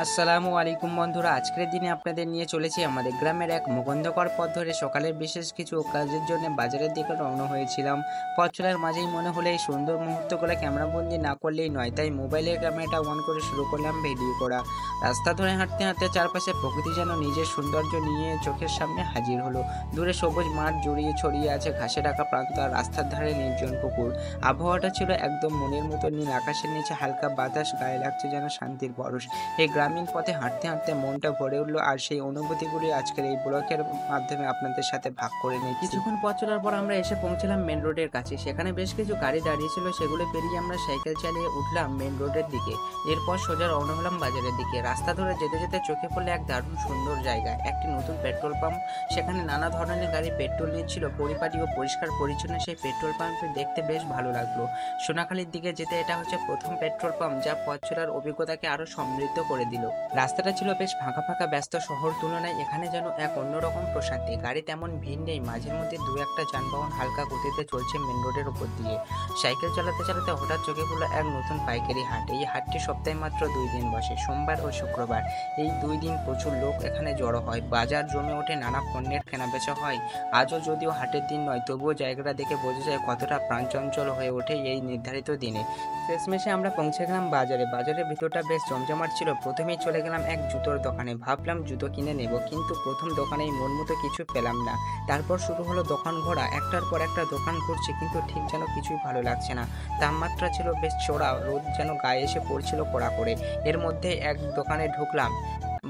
আসসালামু আলাইকুম বন্ধুরা, আজকের দিনে আপনাদের নিয়ে চলেছি আমাদের গ্রামের এক মুগন্ধকর পথ ধরে। সকালের বিশেষ কিছু কাজের জন্য বাজারের দিকে রওনা হয়েছিলাম। পথ চলার মাঝেই মনে হলো এই সুন্দর মুহূর্তগুলো ক্যামেরাবন্দি না করলেই নয়, তাই মোবাইলের ক্যামেরাটা অন করে শুরু করলাম ভিডিও করা। রাস্তা ধরে হাঁটতে হাঁটতে চারপাশে প্রকৃতি যেন নিজের সৌন্দর্য নিয়ে চোখের সামনে হাজির হলো। দূরে সবুজ মাঠ জড়িয়ে ছড়িয়ে আছে, ঘাসে ঢাকা প্রান্ত আর রাস্তার ধারে নির্জন পুকুর। আবহাওয়াটা ছিল একদম মনের মতো নীল, আকাশের নিচে হালকা বাতাস, গায়ে লাগছে যেন শান্তির পরশ। এই গ্রামীণ পথে হাঁটতে হাঁটতে মনটা ভরে উঠলো, আর সেই অনুভূতিগুলি আজকের এই ব্লগের মাধ্যমে আপনাদের সাথে ভাগ করে নিই। কিছুক্ষণ পথ চলার পর আমরা এসে পৌঁছলাম মেন রোডের কাছে। সেখানে বেশ কিছু গাড়ি দাঁড়িয়ে ছিল, সেগুলো পেরিয়ে আমরা সাইকেল চালিয়ে উঠলাম মেন রোডের দিকে। এরপর সোজা রওনা হলাম বাজারের দিকে। রাস্তা ধরে যেতে যেতে চোখে পড়লে এক দারুণ সুন্দর জায়গা, একটি নতুন পেট্রোল পাম্প। সেখানে নানা ধরনের গাড়ি পেট্রোল নিচ্ছিল। পরিপাটি ও পরিষ্কার পরিচ্ছন্ন সেই পেট্রোল পাম্পটি দেখতে বেশ ভালো লাগলো। সোনাখালীর দিকে যেতে এটা হচ্ছে প্রথম পেট্রোল পাম্প, যা পথ চলার অভিজ্ঞতাকে আরো সমৃদ্ধ করে দিল। রাস্তাটা ছিল বেশ ফাঁকা ফাঁকা, ব্যস্ত শহর তুলনায় এখানে যেন এক অন্যরকম প্রশান্তি। গাড়ি তেমন ভিড় নেই, মাঝের মধ্যে দু একটা যানবাহন হালকা গতিতে চলছে মেন রোডের উপর দিয়ে। সাইকেল চালাতে চালাতে হঠাৎ চোখে পড়লো এক নতুন পাইকারি হাট। এই হাটটি সপ্তাহে মাত্র 2 দিন বসে, সোমবার ও শুক্রবার। এই 2 দিন প্রচুর লোক এখানে জড়ো হয়, বাজার জমে ওঠে, নানা পণ্যের কেনাবেচা হয়। আজও যদিও হাটের দিন নয়, তবুও জায়গাটা দেখে বোঝা যায় কতটা প্রাণচঞ্চল হয়ে ওঠে এই নির্ধারিত দিনে। শেষমেশে আমরা পৌঁছে গেলাম বাজারে। বাজারের ভিতরটা বেশ জমজমাট ছিল। প্রথমেই চলে গেলাম এক জুতোর দোকানে, ভাবলাম জুতো কিনে নেব, কিন্তু প্রথম দোকানেই মন মতো কিছু পেলাম না। তারপর শুরু হলো দোকান ঘোরা, একটার পর একটা দোকান ঘুরছে, কিন্তু ঠিক যেন কিছুই ভালো লাগছে না। তাপমাত্রা ছিল বেশ চড়া, রোদ যেন গায়ে এসে পড়ছিল কড়া করে। এর মধ্যে এক দোকানে ঢুকলাম।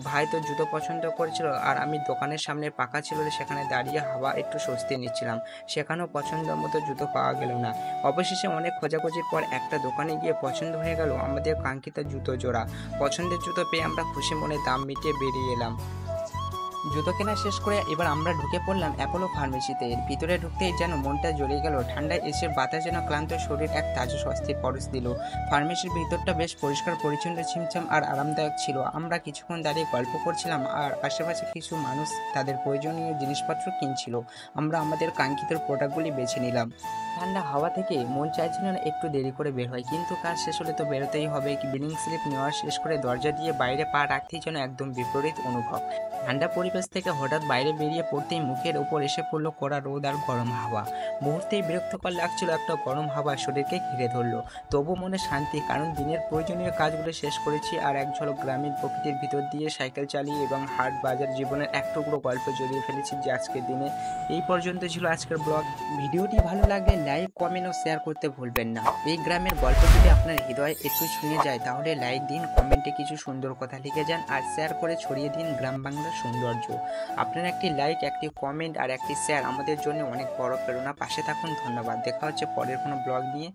ভাই তো জুতো পছন্দ করেছিল, আর আমি দোকানের সামনে পাকা ছিল, সেখানে দাঁড়িয়ে হাওয়া একটু স্বস্তি নিচ্ছিলাম। সেখানেও পছন্দ মতো জুতো পাওয়া গেল না। অবশেষে অনেক খোঁজাখুঁজির পর একটা দোকানে গিয়ে পছন্দ হয়ে গেল আমাদের কাঙ্ক্ষিত জুতো জোড়া। পছন্দের জুতো পেয়ে আমরা খুশি মনে দাম মিটিয়ে বেরিয়ে এলাম। জুতো কেনা শেষ করে এবার আমরা ঢুকে পড়লাম অ্যাপোলো ফার্মেসিতে। এর ভিতরে ঢুকতেই যেন মনটা জ্বলে গেল। ঠান্ডায় এসে বাতাস যেন ক্লান্ত শরীর এক তাজা স্বস্তির পরশ দিল। ফার্মেসির ভিতরটা বেশ পরিষ্কার পরিচ্ছন্ন, ছিমছাম আর আরামদায়ক ছিল। আমরা কিছুক্ষণ দাঁড়িয়ে গল্প করছিলাম, আর আশেপাশে কিছু মানুষ তাদের প্রয়োজনীয় জিনিসপত্র কিনছিল। আমরা আমাদের কাঙ্ক্ষিত প্রোডাক্টগুলি বেছে নিলাম। ঠান্ডা হাওয়া থেকে মন চাইছিল না একটু দেরি করে বের হয়, কিন্তু কাজ শেষ হলে তো বেরোতেই হবে। বিলিং স্লিপ নেওয়া শেষ করে দরজা দিয়ে বাইরে পা রাখতেই যেন একদম বিপরীত অনুভব। ঠান্ডা পরিবেশ থেকে হঠাৎ বাইরে বেরিয়ে পড়তেই মুখের ওপর এসে পড়লো কড়া রোদ আর গরম হাওয়া। মুহূর্তেই বিরক্তকর লাগছিল, একটা গরম হাওয়া শরীরকে ঘিরে ধরলো। তবু মনে শান্তি, কারণ দিনের প্রয়োজনীয় কাজগুলো শেষ করেছি। আর এক ঝলক গ্রামীণ প্রকৃতির ভিতর দিয়ে সাইকেল চালিয়ে এবং হাট বাজার জীবনের এক টুকরো গল্প জড়িয়ে ফেলেছি যে আজকের দিনে। এই পর্যন্ত ছিল আজকের ব্লগ। ভিডিওটি ভালো লাগলে লাইক, কমেন্ট ও শেয়ার করতে ভুলবেন না। এই গ্রামের গল্প যদি আপনার হৃদয়ে একটু ছুঁয়ে যায়, তাহলে লাইক দিন, কমেন্টে কিছু সুন্দর কথা লিখে যান, আর শেয়ার করে ছড়িয়ে দিন গ্রাম বাংলার সৌন্দর্য। আপনার একটি লাইক, একটি কমেন্ট আর একটি শেয়ার আমাদের জন্য অনেক বড় প্রেরণা। পাশে থাকুন, ধন্যবাদ। দেখা হচ্ছে পরের কোনো ব্লগ নিয়ে।